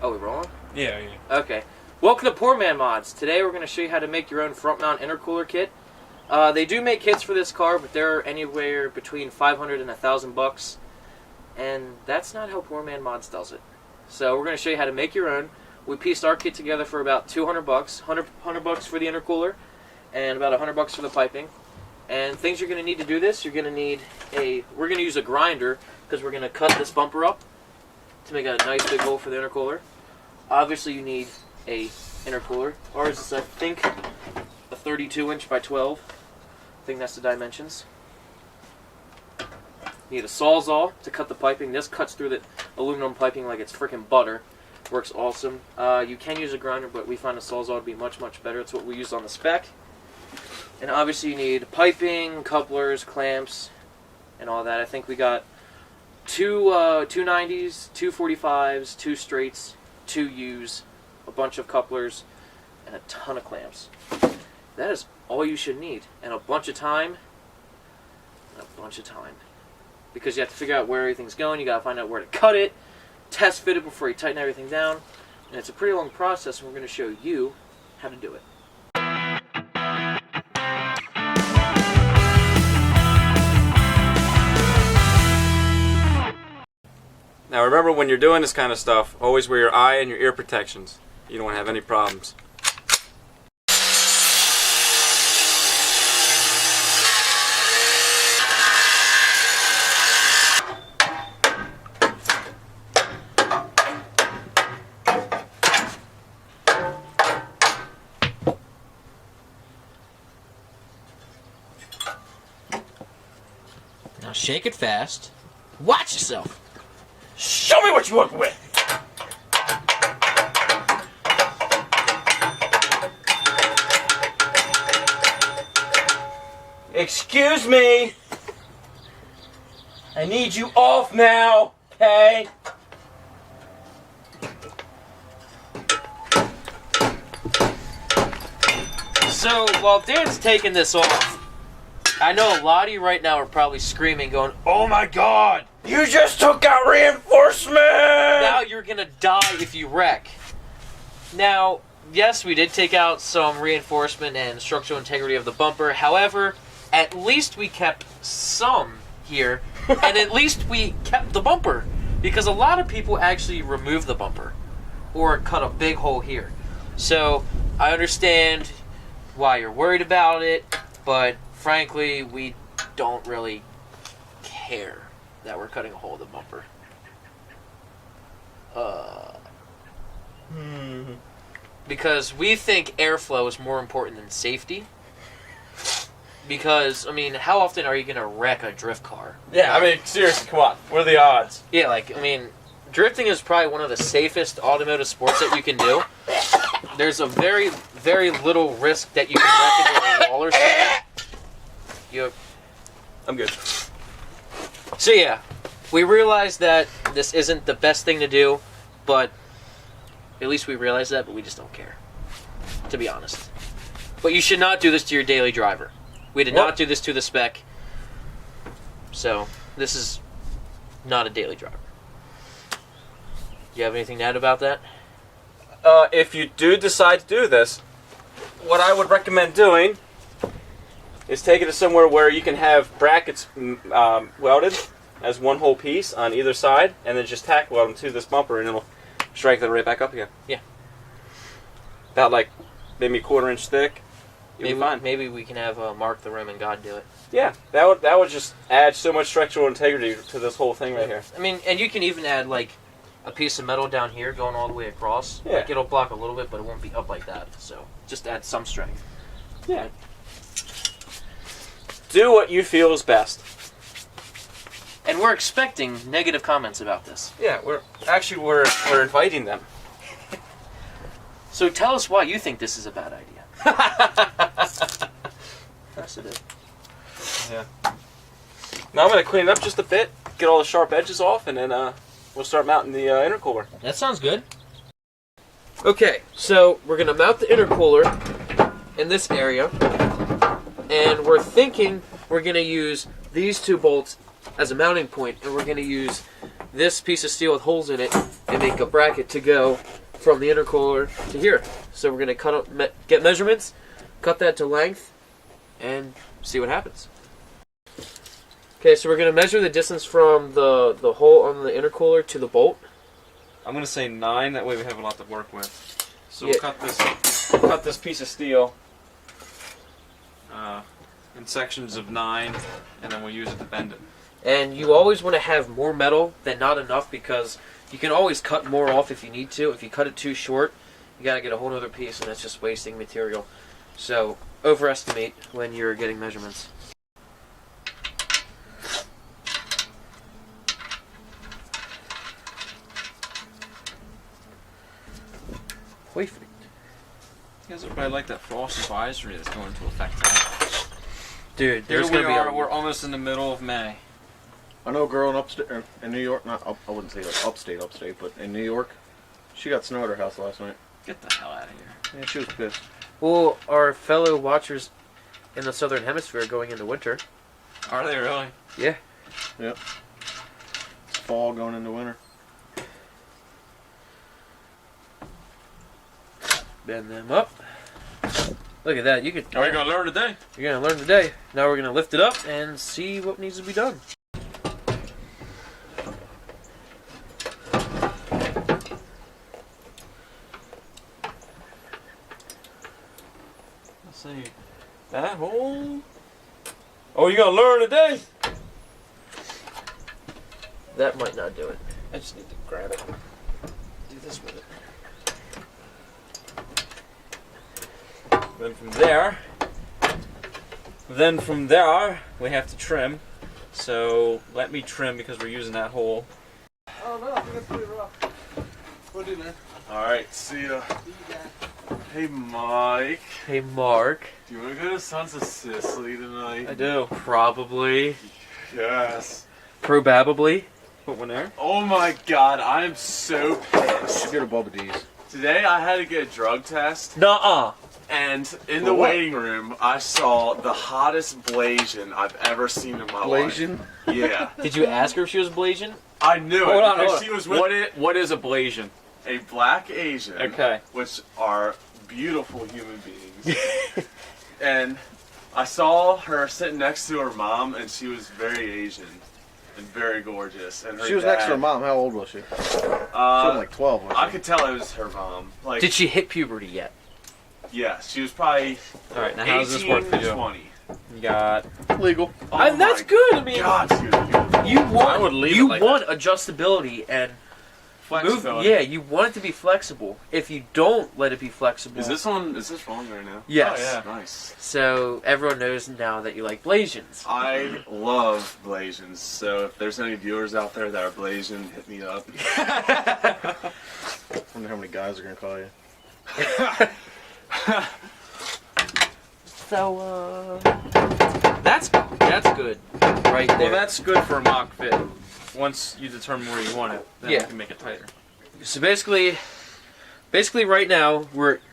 Oh, we rolling? Yeah. Okay. Welcome to Poor Man Mods. Today we're going to show you how to make your own front mount intercooler kit. They do make kits for this car, but they're anywhere between $500 and $1,000, and that's not how Poor Man Mods does it. So we're going to show you how to make your own. We pieced our kit together for about $200, $100 for the intercooler, and about $100 for the piping. And things you're going to need to do this, you're going to need we're going to use a grinder because we're going to cut this bumper up to make a nice big hole for the intercooler. Obviously you need a intercooler. Ours is, I think, a 32-inch by 12. I think that's the dimensions. You need a Sawzall to cut the piping. This cuts through the aluminum piping like it's freaking butter. Works awesome. You can use a grinder, but we find a Sawzall to be much, much better. It's what we use on the spec. And obviously you need piping, couplers, clamps, and all that. I think we got two 290s, two 45s, two straights, two U's, a bunch of couplers, and a ton of clamps. That is all you should need. And a bunch of time. Because you have to figure out where everything's going. You got to find out where to cut it, test fit it before you tighten everything down. And it's a pretty long process, and we're going to show you how to do it. Now remember, when you're doing this kind of stuff, always wear your eye and your ear protections. You don't want to have any problems. Now shake it fast. Watch yourself. Show me what you work with! Excuse me! I need you off now, okay? So, while Dan's taking this off, I know a lot of you right now are probably screaming, going, "Oh my God! You just took out reinforcement! Now you're gonna die if you wreck." Now, yes, we did take out some reinforcement and structural integrity of the bumper. However, at least we kept some here, and at least we kept the bumper. Because a lot of people actually remove the bumper or cut a big hole here. So, I understand why you're worried about it, but frankly, we don't really care that we're cutting a hole in the bumper. Because we think airflow is more important than safety. Because, I mean, how often are you going to wreck a drift car? Yeah, I mean, seriously, come on. What are the odds? Yeah, like, I mean, drifting is probably one of the safest automotive sports that you can do. There's a very, very little risk that you can wreck into a wall or something. I'm good. So yeah, we realize that this isn't the best thing to do, but at least we realize that, but we just don't care, to be honest. But you should not do this to your daily driver. We did not do this to the spec, so this is not a daily driver. Do you have anything to add about that? If you do decide to do this, what I would recommend doing is take it to somewhere where you can have brackets welded as one whole piece on either side, and then just tack weld them to this bumper, and it'll strike that right back up again. Yeah. About like maybe a 1/4 inch thick. You'll be fine. Maybe we can have Mark the Roman God do it. Yeah, that would just add so much structural integrity to this whole thing right here. I mean, and you can even add like a piece of metal down here going all the way across. Yeah. Like it'll block a little bit, but it won't be up like that. So just add some strength. Yeah. Do what you feel is best. And we're expecting negative comments about this. Yeah, we're inviting them. So tell us why you think this is a bad idea. Yes, it is. Yeah. Now I'm going to clean it up just a bit, get all the sharp edges off, and then we'll start mounting the intercooler. That sounds good. Okay, so we're going to mount the intercooler in this area, and we're thinking we're going to use these two bolts as a mounting point, and we're going to use this piece of steel with holes in it and make a bracket to go from the intercooler to here. So we're going to get measurements, cut that to length, and see what happens. Okay, so we're going to measure the distance from the hole on the intercooler to the bolt. I'm going to say 9, that way we have a lot to work with. So Yeah. we'll cut this piece of steel in sections of 9, and then we'll use it to bend it. And you always want to have more metal than not enough, because you can always cut more off if you need to. If you cut it too short, you got to get a whole other piece, and that's just wasting material. So overestimate when you're getting measurements. Perfect. You guys probably like that frost advisory that's going into effect tonight. Dude, Here there's we going to be are, we're almost in the middle of May. I know a girl in upstate, in New York, I wouldn't say like upstate, but in New York, she got snow at her house last night. Get the hell out of here. Yeah, she was pissed. Well, our fellow watchers in the southern hemisphere are going into winter. Are they really? Yeah. Yep. It's fall going into winter. Bend them up. Look at that. You could. Are we going to learn today? You're going to learn today. Now we're going to lift it up and see what needs to be done. Let's see. That hole. Oh, you're going to learn today? That might not do it. I just need to grab it. Do this with it. Then from there, we have to trim. So let me trim because we're using that hole. Oh no, I think that's pretty rough. Put it in. Alright, see ya. Hey Mike. Hey, Mark. Do you want to go to Sons of Sicily tonight? I do. Probably. Yes. Probably. Put one there. Oh my god, I'm so pissed. Get a Bubba D's. Today I had to get a drug test. Nuh-uh. And in the waiting room, I saw the hottest Blasian I've ever seen in my Blasian? life. Yeah. Did you ask her if she was Blasian? I knew Hold it on, because hold on. she was with What is a Blasian? a black Asian, Okay. which are beautiful human beings. And I saw her sitting next to her mom, and she was very Asian and very gorgeous. And her She was next to her mom. How old was she? She was like 12. I could tell it was her mom. Like, Did she hit puberty yet? yeah, she was probably Alright, now how does this 18 work for to you? 20. You got... Legal. Oh That's my good. I mean, God, she was beautiful. you want I would leave it like want adjustability and Flexibility. Yeah, you want it to be flexible. If you don't let it be flexible, Is this on? Is this wrong right now? yes. Oh, yeah. Nice. So everyone knows now that you like Blasians. I love Blasians, so if there's any viewers out there that are Blasian, hit me up. I wonder how many guys are going to call you. So that's good, right there. Well, that's good for a mock fit. Once you determine where you want it, then Yeah. you can make it tighter. So basically right now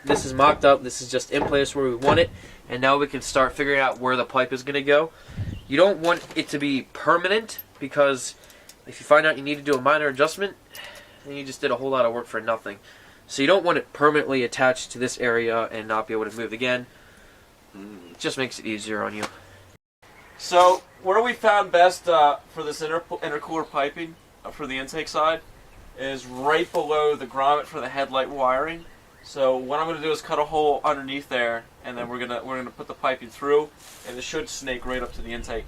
this is mocked up. This is just in place where we want it, and now we can start figuring out where the pipe is going to go. You don't want it to be permanent, because if you find out you need to do a minor adjustment, then you just did a whole lot of work for nothing. So you don't want it permanently attached to this area and not be able to move again. It just makes it easier on you. So, where we found best for this intercooler piping for the intake side is right below the grommet for the headlight wiring. So what I'm going to do is cut a hole underneath there, and then we're gonna put the piping through, and it should snake right up to the intake.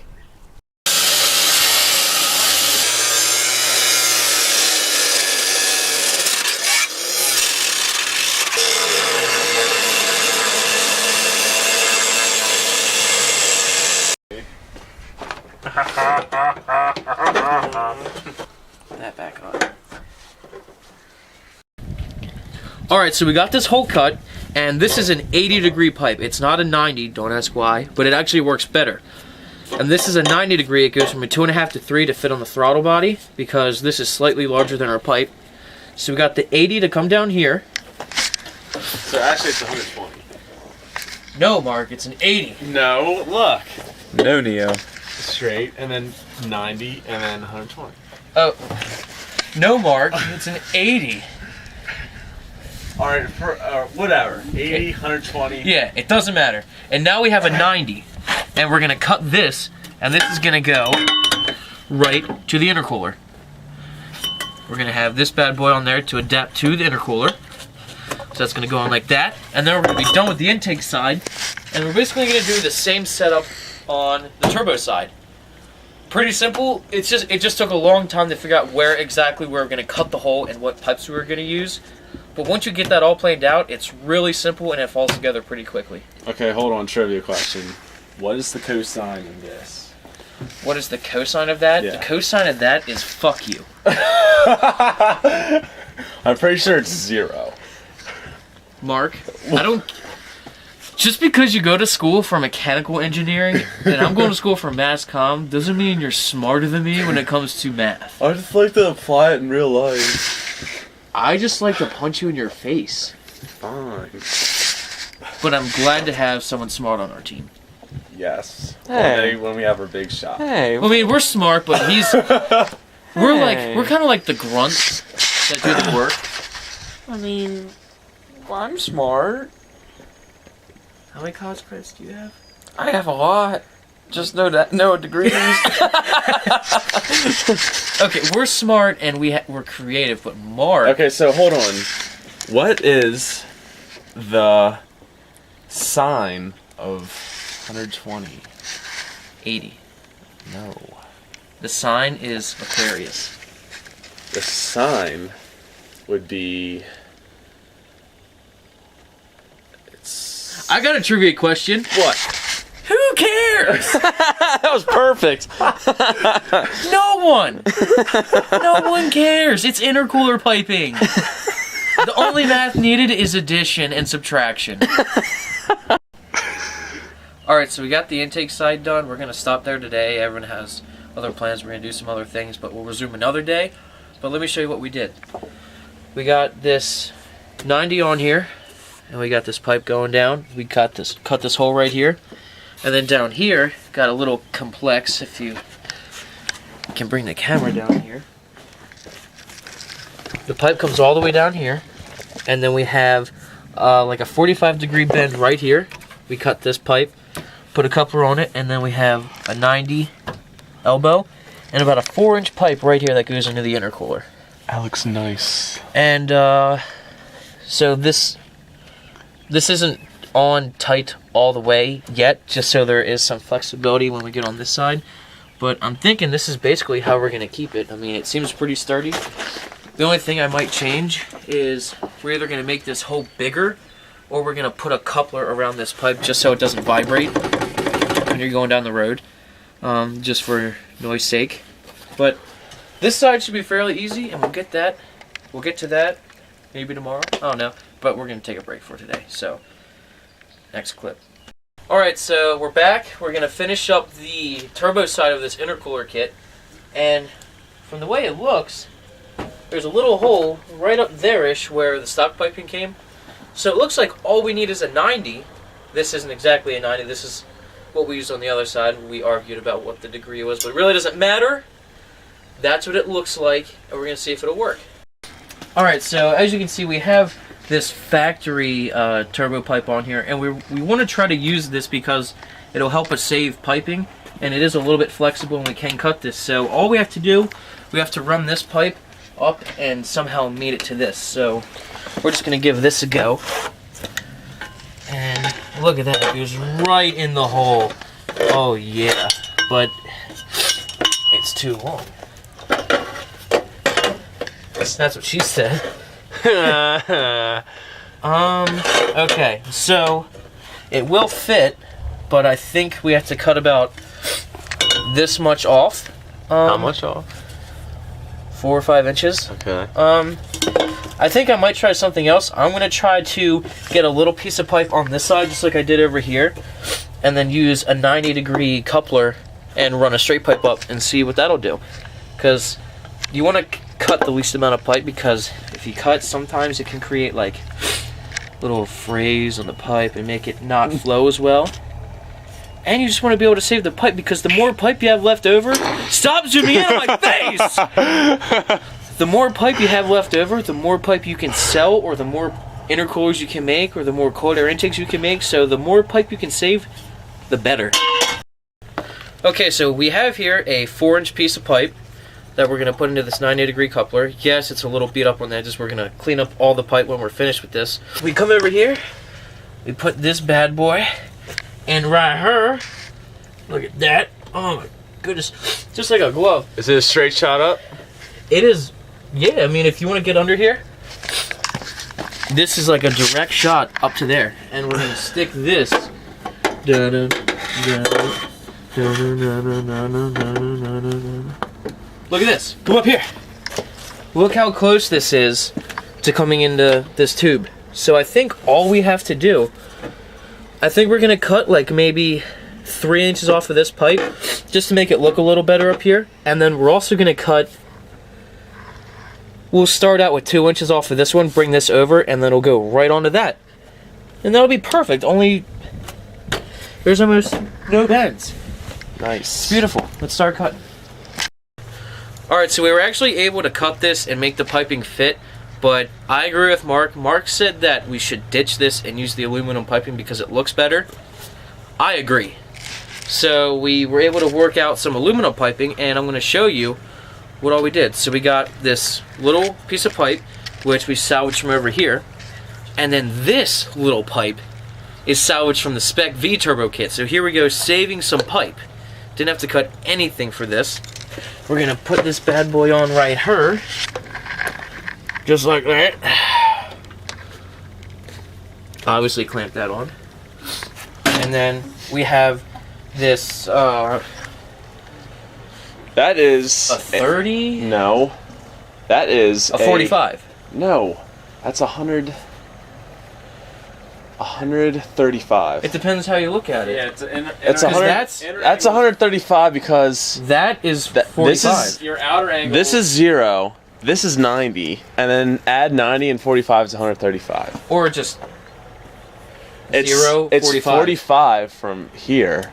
That back on. Alright, so we got this hole cut, and this is an 80-degree pipe. It's not a 90, don't ask why, but it actually works better. And this is a 90-degree. It goes from a 2.5 to 3 to fit on the throttle body, because this is slightly larger than our pipe. So we got the 80 to come down here. So actually, it's 120. No, Mark, it's an 80. No, look. No, Neo. Straight, and then 90, and then 120. Oh, No, Mark, it's an 80. All right, whatever. 80, 120. Yeah, it doesn't matter. And now we have a 90. And we're gonna cut this, and this is gonna go right to the intercooler. We're gonna have this bad boy on there to adapt to the intercooler. So that's gonna go on like that. And then we're gonna be done with the intake side. And we're basically gonna do the same setup on the turbo side. Pretty simple. It just took a long time to figure out where exactly we were gonna cut the hole and what pipes we were gonna use. But once you get that all planned out, it's really simple and it falls together pretty quickly. Okay, hold on. Trivia question. What is the cosine in this? What is the cosine of that? Yeah. The cosine of that is fuck you. I'm pretty sure it's 0. Mark, I don't... Just because you go to school for mechanical engineering and I'm going to school for mass comm doesn't mean you're smarter than me when it comes to math. I just like to apply it in real life. I just like to punch you in your face. Fine. But I'm glad to have someone smart on our team. Yes. Hey. When we have our big shot. Hey. I mean, we're smart, but we're kind of like the grunts that do the work. I mean, I'm smart. How many college credits do you have? I have a lot. Just no degrees. Okay, we're smart and we're creative, but Mark... Okay, so hold on. What is the sine of 120? 80. No. The sign is Aquarius. The sine would be... It's... I got a trivia question. What? Who cares? That was perfect. No one. No one cares. It's intercooler piping. The only math needed is addition and subtraction. Alright, so we got the intake side done. We're going to stop there today. Everyone has other plans. We're going to do some other things, but we'll resume another day. But let me show you what we did. We got this 90 on here, and we got this pipe going down. We cut this hole right here. And then down here, got a little complex, if you can bring the camera down here. The pipe comes all the way down here, and then we have like a 45-degree bend right here. We cut this pipe, put a coupler on it, and then we have a 90 elbow, and about a 4-inch pipe right here that goes into the intercooler. That looks nice. And so this isn't on tight all the way yet, just so there is some flexibility when we get on this side. But I'm thinking this is basically how we're going to keep it. I mean, it seems pretty sturdy. The only thing I might change is we're either going to make this hole bigger, or we're going to put a coupler around this pipe just so it doesn't vibrate when you're going down the road, just for noise sake. But this side should be fairly easy, and we'll get to that maybe tomorrow. I don't know, but we're going to take a break for today. So, next clip. Alright, so we're back. We're going to finish up the turbo side of this intercooler kit, and from the way it looks, there's a little hole right up there-ish where the stock piping came. So it looks like all we need is a 90. This isn't exactly a 90. This is what we used on the other side. We argued about what the degree was, but it really doesn't matter. That's what it looks like, and we're going to see if it'll work. Alright, so as you can see, we have this factory turbo pipe on here, and we want to try to use this because it'll help us save piping, and it is a little bit flexible and we can cut this. So all we have to do, we have to run this pipe up and somehow meet it to this. So we're just going to give this a go. And look at that, it goes right in the hole. Oh yeah, but it's too long. That's what she said. Okay, so it will fit, but I think we have to cut about this much off. How much off? 4 or 5 inches. Okay. I think I might try something else. I'm going to try to get a little piece of pipe on this side, just like I did over here, and then use a 90-degree coupler and run a straight pipe up and see what that'll do. Because you want to cut the least amount of pipe, because if you cut, sometimes it can create like little frays on the pipe and make it not flow as well. And you just want to be able to save the pipe, because the more pipe you have left over... Stop zooming in on my face! the more pipe you have left over, the more pipe you can sell, or the more intercoolers you can make, or the more cold air intakes you can make. So the more pipe you can save, the better. Okay, so we have here a 4-inch piece of pipe that we're going to put into this 90-degree coupler. Yes, it's a little beat up on the edges. We're going to clean up all the pipe when we're finished with this. We come over here, we put this bad boy in right here. Look at that. Oh my goodness. Just like a glove. Is it a straight shot up? It is, yeah, I mean, if you want to get under here, this is like a direct shot up to there. And we're going to stick this. Look at this. Come up here. Look how close this is to coming into this tube. So I think all we have to do, I think we're going to cut like maybe 3 inches off of this pipe just to make it look a little better up here. And then we're also going to cut, we'll start out with 2 inches off of this one, bring this over, and then it'll go right onto that. And that'll be perfect. Only there's almost no bends. Nice. It's beautiful. Let's start cutting. Alright, so we were actually able to cut this and make the piping fit, but I agree with Mark. Mark said that we should ditch this and use the aluminum piping because it looks better. I agree. So we were able to work out some aluminum piping, and I'm going to show you what all we did. So we got this little piece of pipe, which we salvaged from over here, and then this little pipe is salvaged from the Spec V turbo kit. So here we go, saving some pipe. Didn't have to cut anything for this. We're gonna put this bad boy on right here, just like that. Obviously clamp that on. And then we have this, That is a 30? No. That is A 45. No. That's 135. It depends how you look at it. Yeah, it's It's 100. That's 135 because That is 45. this is your outer angle. this is 0. This is 90, and then add 90 and 45 is 135. or just It's 0, it's 45. 45 from here.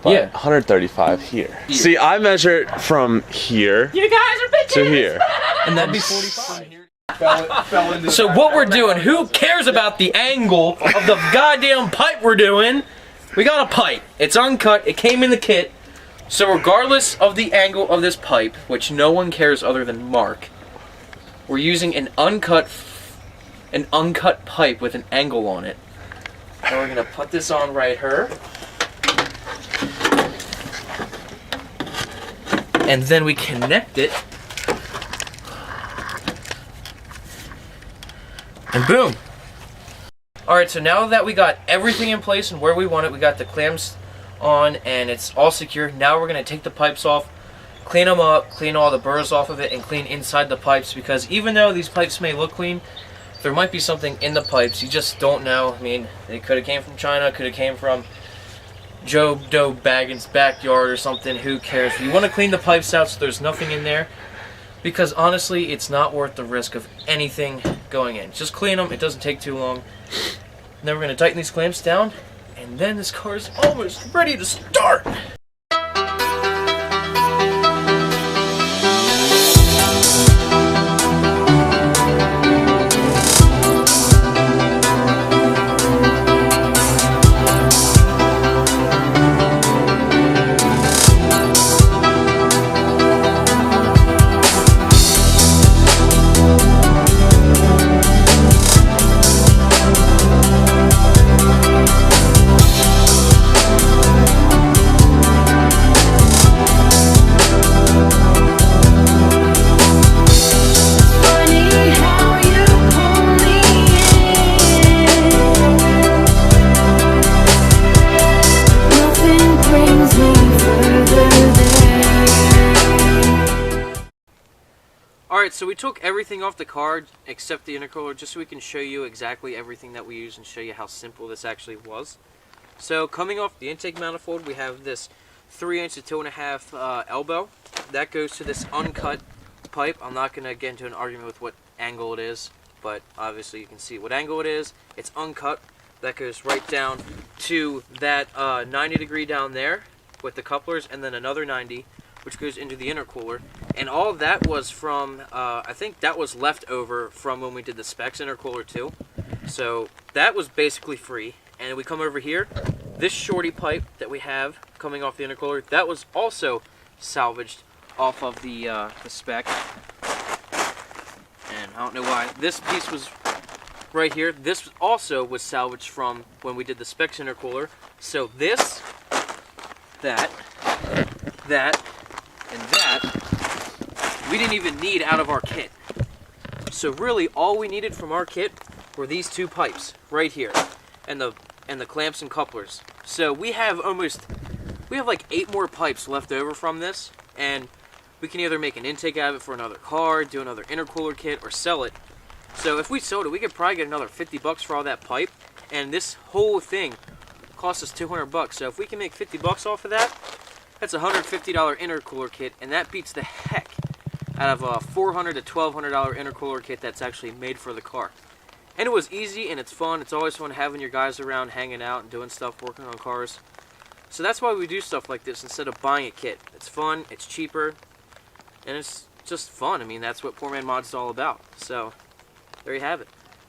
But Yeah. 135 here. Here. See, I measure it from here You guys are bitches! to here. And that'd be 45. So what we're doing, who cares about the angle of the goddamn pipe we're doing? We got a pipe. It's uncut. It came in the kit. So regardless of the angle of this pipe, which no one cares other than Mark, we're using an uncut pipe with an angle on it. And we're gonna put this on right here. And then we connect it. And boom. Alright, so now that we got everything in place and where we want it, we got the clamps on and it's all secure. Now we're going to take the pipes off, clean them up, clean all the burrs off of it, and clean inside the pipes, because even though these pipes may look clean, there might be something in the pipes. You just don't know. I mean, it could have came from China, could have came from Joe Doe Baggins' backyard or something. Who cares? You want to clean the pipes out so there's nothing in there, because honestly, it's not worth the risk of anything going in. Just clean them. It doesn't take too long. Then we're going to tighten these clamps down, and then this car is almost ready to start. Alright, so we took everything off the car except the intercooler just so we can show you exactly everything that we use and show you how simple this actually was. So coming off the intake manifold, we have this 3" to 2.5" elbow. That goes to this uncut pipe. I'm not going to get into an argument with what angle it is, but obviously you can see what angle it is. It's uncut. That goes right down to that 90 degree down there with the couplers, and then another 90 which goes into the intercooler. And all of that was from, I think that was left over from when we did the specs intercooler too. So that was basically free. And we come over here, this shorty pipe that we have coming off the intercooler, that was also salvaged off of the spec. And I don't know why. This piece was right here. This also was salvaged from when we did the specs intercooler. So this, that, and that, we didn't even need out of our kit. So really, all we needed from our kit were these two pipes right here, and the clamps and couplers. So we have like 8 more pipes left over from this, and we can either make an intake out of it for another car, do another intercooler kit, or sell it. So if we sold it, we could probably get another $50 for all that pipe, and this whole thing cost us $200. So if we can make $50 off of that, that's a $150 intercooler kit, and that beats the heck out of a $400 to $1,200 intercooler kit that's actually made for the car. And it was easy and it's fun. It's always fun having your guys around, hanging out and doing stuff, working on cars. So that's why we do stuff like this instead of buying a kit. It's fun, it's cheaper, and it's just fun. I mean, that's what Poor Man Mods is all about. So there you have it.